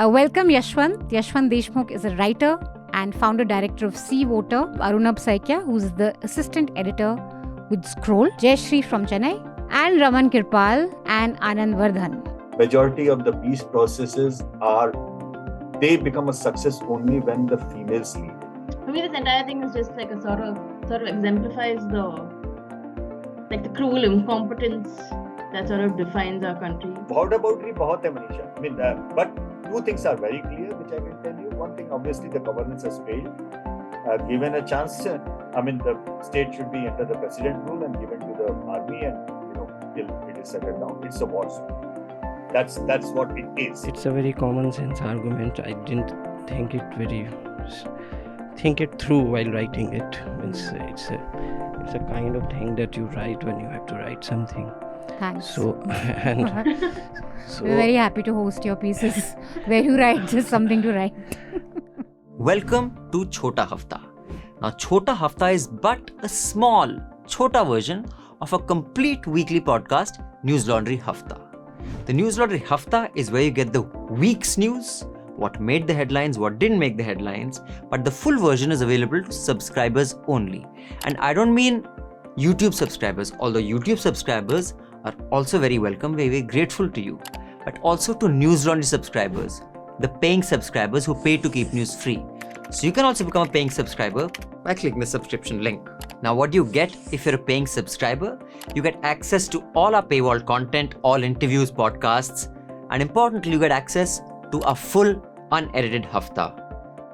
Welcome Yashwant. Yashwant Deshmukh is a writer and founder-director of Sea Voter. Arunabh Saikia, who is the assistant editor with Scroll. Jayashree from Chennai. And Raman Kirpal and Anand, Vardhan. Majority of the peace processes they become a success only when the females lead. For me, this entire thing is just like a sort of exemplifies the cruel incompetence that sort of defines our country. Powder boundary bahut hai, Manisha. I mean, but two things are very clear, which I can tell you. One thing, obviously, the governance has failed. Given a chance, the state should be under the president rule and given to the army, and till it is settled down. It's a war zone. That's what it is. It's a very common sense argument. I didn't think it through while writing it. It's a kind of thing that you write when you have to write something. Thanks. So we're very happy to host your pieces where you write just something to write. Welcome to Chhota Hafta. Now, Chhota Hafta is but a small, chhota version of a complete weekly podcast, Newslaundry Hafta. The Newslaundry Hafta is where you get the week's news, what made the headlines, what didn't make the headlines, but the full version is available to subscribers only. And I don't mean YouTube subscribers, although YouTube subscribers are also very welcome, very, very grateful to you, but also to Newslaundry subscribers, the paying subscribers who pay to keep news free. So you can also become a paying subscriber by clicking the subscription link. Now, what do you get if you're a paying subscriber? You get access to all our paywall content, all interviews, podcasts, and importantly, you get access to a full unedited Hafta,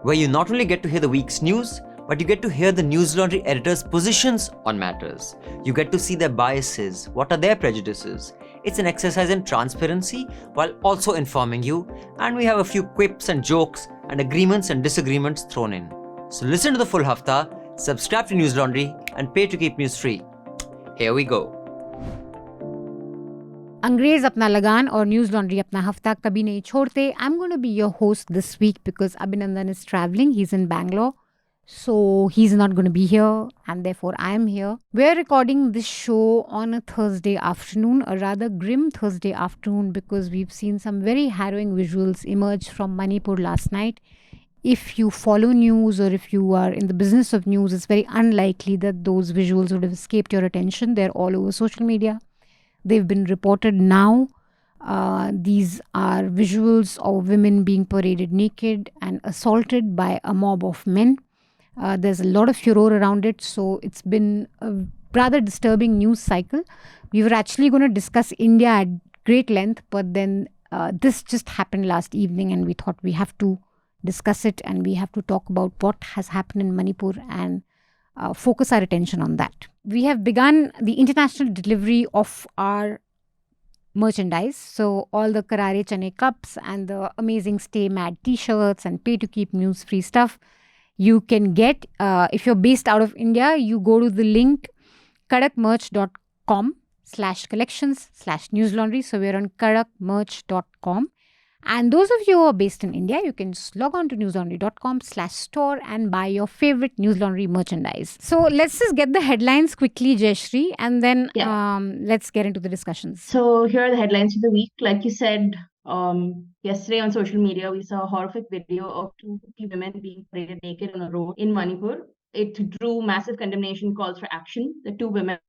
where you not only get to hear the week's news, but you get to hear the Newslaundry editors' positions on matters. You get to see their biases, what are their prejudices. It's an exercise in transparency while also informing you, and we have a few quips and jokes and agreements and disagreements thrown in. So listen to the full Hafta, subscribe to Newslaundry, and pay to keep news free. Here we go. अंग्रेज अपना लगान और news laundry अपना हफ्ता कभी नहीं छोड़ते. I'm going to be your host this week because Abhinandan is traveling. He's in Bangalore. So he's not going to be here, and therefore I am here. We're recording this show on a Thursday afternoon, a rather grim Thursday afternoon, because we've seen some very harrowing visuals emerge from Manipur last night. If you follow news or if you are in the business of news, it's very unlikely that those visuals would have escaped your attention. They're all over social media. They've been reported now. These are visuals of women being paraded naked and assaulted by a mob of men. There's a lot of furor around it, so it's been a rather disturbing news cycle. We were actually going to discuss India at great length, but then this just happened last evening, and we thought we have to discuss it and we have to talk about what has happened in Manipur and focus our attention on that. We have begun the international delivery of our merchandise. So all the Karare Chane cups and the amazing Stay Mad t-shirts and pay to keep news free stuff you can get. If you're based out of India, you go to the link kadakmerch.com/collections/newslaundry. So we're on kadakmerch.com. And those of you who are based in India, you can just log on to newslaundry.com/store and buy your favorite Newslaundry merchandise. So let's just get the headlines quickly, Jayashree, and then let's get into the discussions. So here are the headlines for the week. Like you said, yesterday on social media, we saw a horrific video of two women being paraded naked on a road in Manipur. It drew massive condemnation calls for action. The two women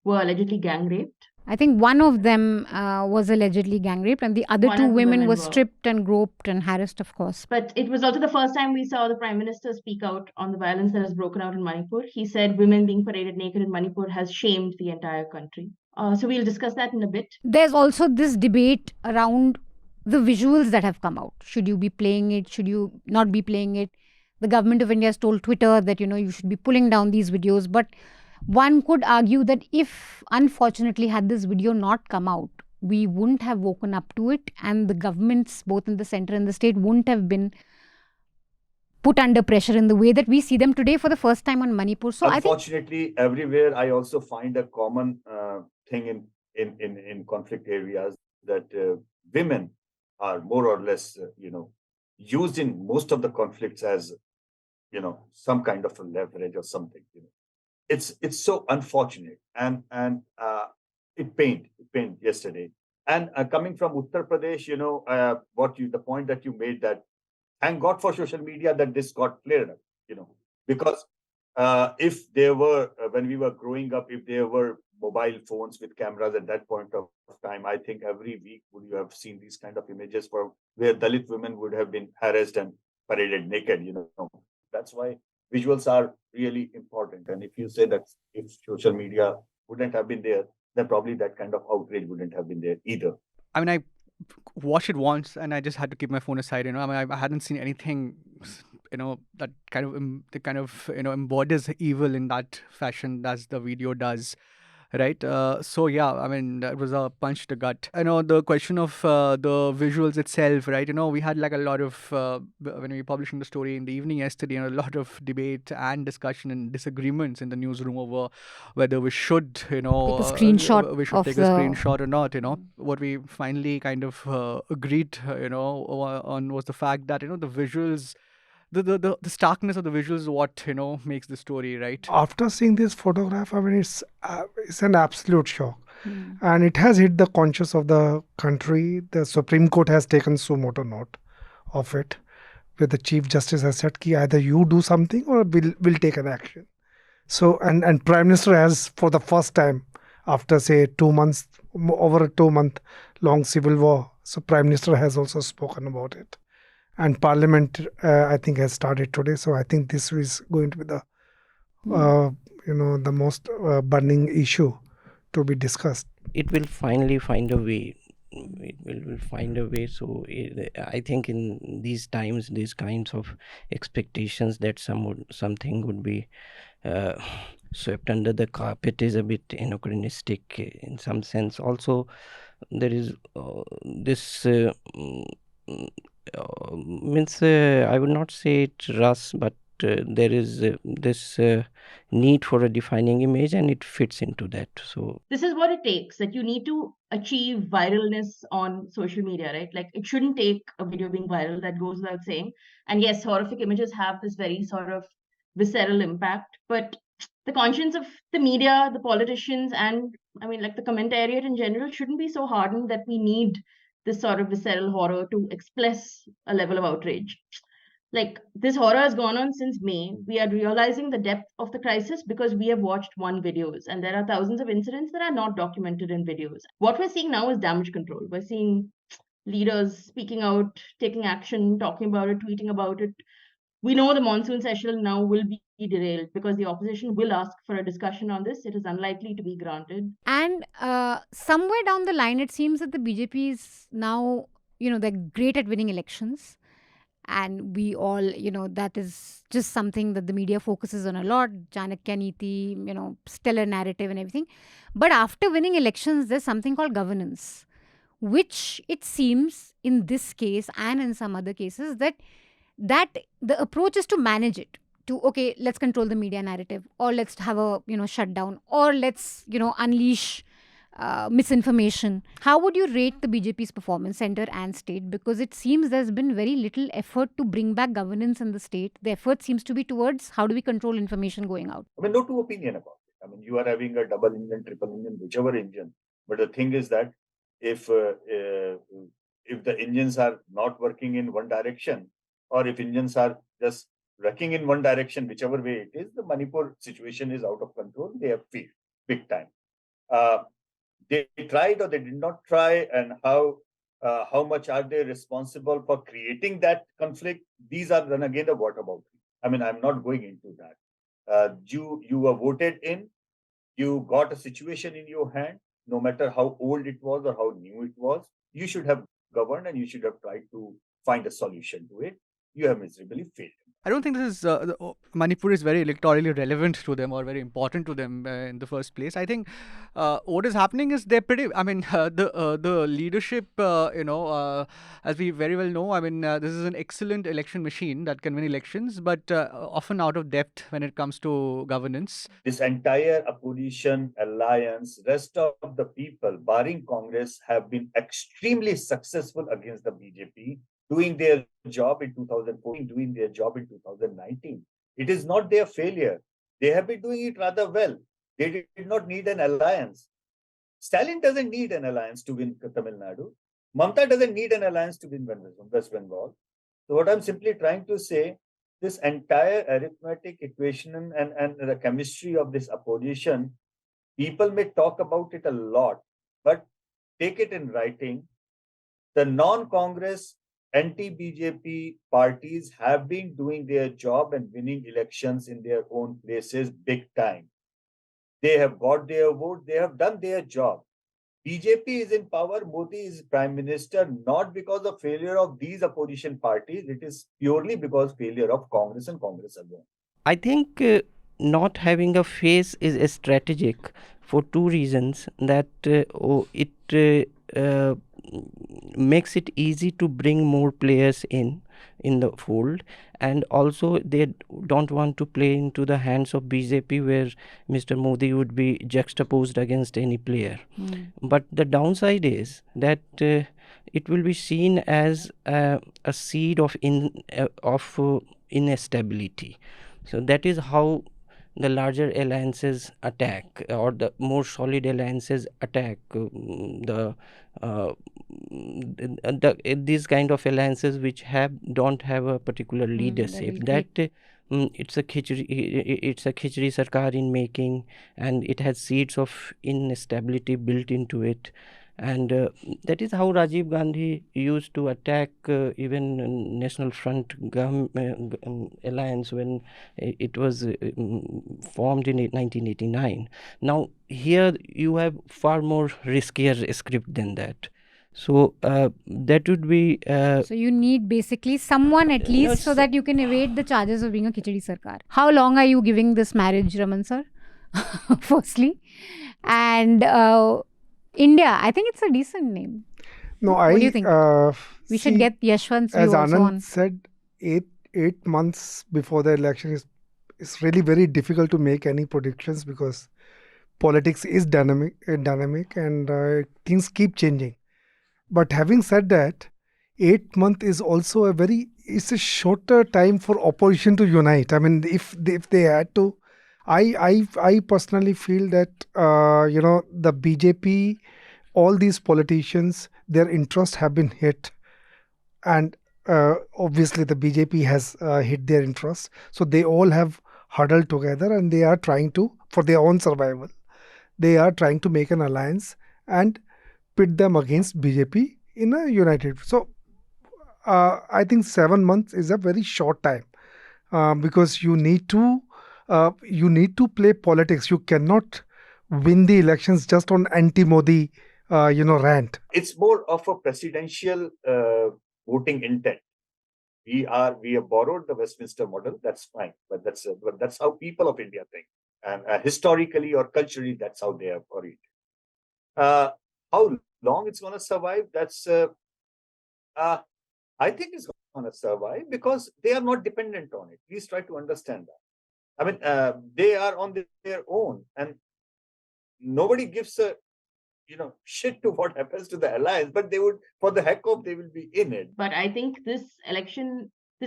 were allegedly gang raped. I think one of them was allegedly gang raped, and the other two women were stripped and groped and harassed, of course. But it was also the first time we saw the Prime Minister speak out on the violence that has broken out in Manipur. He said women being paraded naked in Manipur has shamed the entire country. So we'll discuss that in a bit. There's also this debate around the visuals that have come out. Should you be playing it? Should you not be playing it? The government of India has told Twitter that, you should be pulling down these videos. But one could argue that if, unfortunately, had this video not come out, we wouldn't have woken up to it, and the governments, both in the center and the state, wouldn't have been put under pressure in the way that we see them today for the first time on Manipur. So unfortunately, everywhere I also find a common thing in conflict areas that women are more or less, used in most of the conflicts as, some kind of a leverage or something. It's so unfortunate, and it pained yesterday. And coming from Uttar Pradesh, the point that you made, that thank God for social media that this got cleared up, because if there were, when we were growing up, if there were mobile phones with cameras at that point of time, I think every week would you have seen these kind of images for where Dalit women would have been harassed and paraded naked, That's why visuals are really important. And if you say that if social media wouldn't have been there, then probably that kind of outrage wouldn't have been there either. I mean, I watched it once and I just had to keep my phone aside. I mean, I hadn't seen anything, that kind of embodies evil in that fashion as the video does. Right. So yeah, I mean, it was a punch to the gut. The question of the visuals itself, right? We had like a lot of when we were publishing the story in the evening yesterday, a lot of debate and discussion and disagreements in the newsroom over whether we should, take a screenshot we should take a screenshot or not. What we finally kind of agreed, on was the fact that the visuals. The starkness of the visuals is what makes the story, right? After seeing this photograph, I mean, it's an absolute shock, and it has hit the conscience of the country. The Supreme Court has taken suo motu note of it, where the Chief Justice has said, "Ki either you do something or we'll take an action." So, and Prime Minister has, for the first time after say 2 months, over a 2-month long civil war, so Prime Minister has also spoken about it. And Parliament, I think, has started today. So I think this is going to be the, the most burning issue to be discussed. It will finally find a way. It will find a way. So I think in these times, these kinds of expectations that something would be swept under the carpet is a bit anachronistic in some sense. Also, there is this. I would not say it rush, but there is this need for a defining image, and it fits into that. So this is what it takes, that you need to achieve viralness on social media, right? Like, it shouldn't take a video being viral, that goes without saying. And yes, horrific images have this very sort of visceral impact, but the conscience of the media, the politicians, and I mean, like, the commentariat in general shouldn't be so hardened that we need this sort of visceral horror to express a level of outrage. Like, this horror has gone on since May. We are realizing the depth of the crisis because we have watched one videos, and there are thousands of incidents that are not documented in videos. What we're seeing now is damage control. We're seeing leaders speaking out, taking action, talking about it, tweeting about it. We know the monsoon session now will be derailed because the opposition will ask for a discussion on this. It is unlikely to be granted. And somewhere down the line, it seems that the BJP is now, they're great at winning elections. And we all, that is just something that the media focuses on a lot. Chanakya Niti, stellar narrative and everything. But after winning elections, there's something called governance, which it seems in this case and in some other cases that the approach is to manage it. To, okay, let's control the media narrative, or let's have a, shutdown, or let's, unleash misinformation. How would you rate the BJP's performance, center and state? Because it seems there's been very little effort to bring back governance in the state. The effort seems to be towards how do we control information going out. I mean, no two opinion about it. I mean, you are having a double engine, triple engine, whichever engine. But the thing is that if the engines are not working in one direction, or if engines are just wrecking in one direction, whichever way it is, the Manipur situation is out of control. They have failed big time. They tried or they did not try, and how much are they responsible for creating that conflict? These are then again the whataboutery. I mean, I'm not going into that. You were voted in, you got a situation in your hand, no matter how old it was or how new it was, you should have governed and you should have tried to find a solution to it. You have miserably failed. I don't think this is Manipur is very electorally relevant to them or very important to them in the first place. I think what is happening is they're pretty. I mean, the leadership, as we very well know. I mean, this is an excellent election machine that can win elections, but often out of depth when it comes to governance. This entire opposition alliance, rest of the people, barring Congress, have been extremely successful against the BJP. Doing their job in 2014, doing their job in 2019. It is not their failure. They have been doing it rather well. They did not need an alliance. Stalin doesn't need an alliance to win Tamil Nadu. Mamata doesn't need an alliance to win West Bengal. So what I'm simply trying to say, this entire arithmetic equation and the chemistry of this opposition, people may talk about it a lot, but take it in writing. The non-Congress anti-BJP parties have been doing their job and winning elections in their own places big time. They have got their vote, they have done their job. BJP is in power, Modi is prime minister, not because of failure of these opposition parties. It is purely because failure of Congress and Congress alone. I think not having a face is strategic for two reasons. That it makes it easy to bring more players in the fold, and also they don't want to play into the hands of BJP where Mr. Modi would be juxtaposed against any player. But the downside is that it will be seen as a seed of instability. So that is how the larger alliances attack, or the more solid alliances attack these kind of alliances which don't have a particular leadership. It's a khichdi sarkar in making, and it has seeds of instability built into it. And that is how Rajiv Gandhi used to attack even National Front alliance when it was formed in 1989. Now here you have far more riskier script than that. So that would be... So you need basically someone at least so that you can evade the charges of being a Khichdi Sarkar. How long are you giving this marriage, Raman sir? Firstly. And India, I think it's a decent name. No, what do you think? We should get Yashwant's view as also Anand on. said, eight months before the election is really very difficult to make any predictions because politics is dynamic and things keep changing. But having said that, 8 months is also it's a shorter time for opposition to unite. I mean, if they had to, I personally feel that the BJP, all these politicians, their interests have been hit, and obviously the BJP has hit their interests. So they all have huddled together, and they are trying to, for their own survival, they are trying to make an alliance and pit them against BJP in a united. So I think 7 months is a very short time because you need to play politics. You cannot win the elections just on anti-Modi rant. It's more of a presidential voting intent. We have borrowed the Westminster model. That's fine, but that's how people of India think, and historically or culturally, that's how they have worried. How long it's going to survive? That's I think it's going to survive because they are not dependent on it. Please try to understand that. I mean, they are on their own, and nobody gives a shit to what happens to the alliance, but they would, for the heck of, they will be in it. But I think this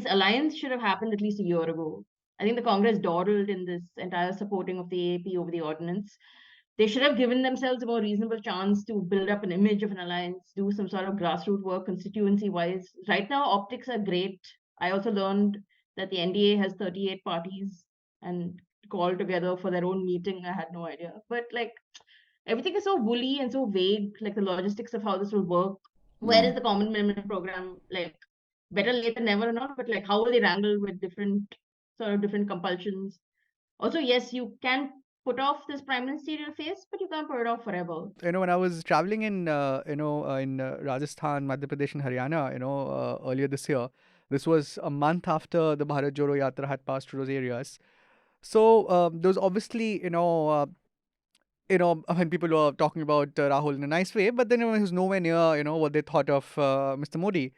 alliance should have happened at least a year ago. I think the Congress dawdled in this entire supporting of the AAP over the ordinance. They should have given themselves a more reasonable chance to build up an image of an alliance, do some sort of grassroots work constituency-wise. Right now, optics are great. I also learned that the NDA has 38 parties and called together for their own meeting. I had no idea. But everything is so woolly and so vague, like the logistics of how this will work. Where is the common minimum program? Better late than never or not, but how will they wrangle with different compulsions? Also, yes, you can put off this prime ministerial phase, but you can't put it off forever. When I was traveling in Rajasthan, Madhya Pradesh and Haryana, earlier this year, this was a month after the Bharat Jodo Yatra had passed through those areas. So there was obviously, when people were talking about Rahul in a nice way, but then he was nowhere near, what they thought of Mr. Modi.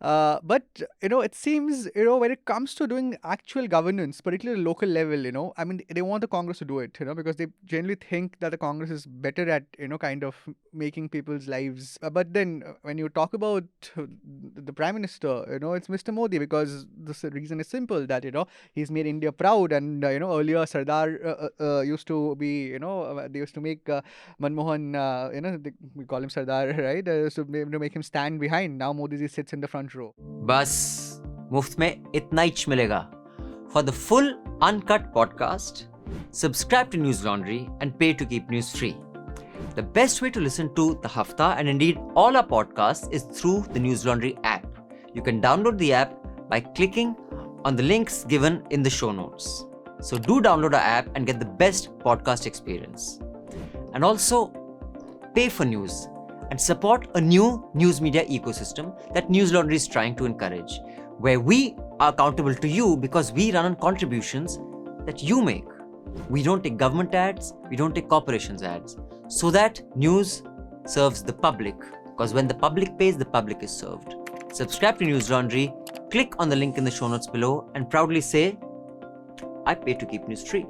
But it seems when it comes to doing actual governance, particularly local level, I mean, they want the Congress to do it, because they generally think that the Congress is better at kind of making people's lives. But then when you talk about the Prime Minister, it's Mr. Modi, because the reason is simple, that he's made India proud, and earlier Sardar used to be, they used to make Manmohan, we call him Sardar, right? So to make him stand behind. Now Modi ji sits in the front row. बस मुफ्त में इतना ही मिलेगा. For the full uncut podcast, subscribe to Newslaundry and pay to keep news free. The best way to listen to the Hafta and indeed all our podcasts is through the Newslaundry app. You can download the app by clicking on the links given in the show notes. So do download our app and get the best podcast experience. And also pay for news and support a new news media ecosystem that Newslaundry is trying to encourage, where we are accountable to you because we run on contributions that you make. We don't take government ads, we don't take corporations ads, so that news serves the public, because when the public pays, the public is served. Subscribe to Newslaundry, click on the link in the show notes below, and proudly say, I pay to keep news free.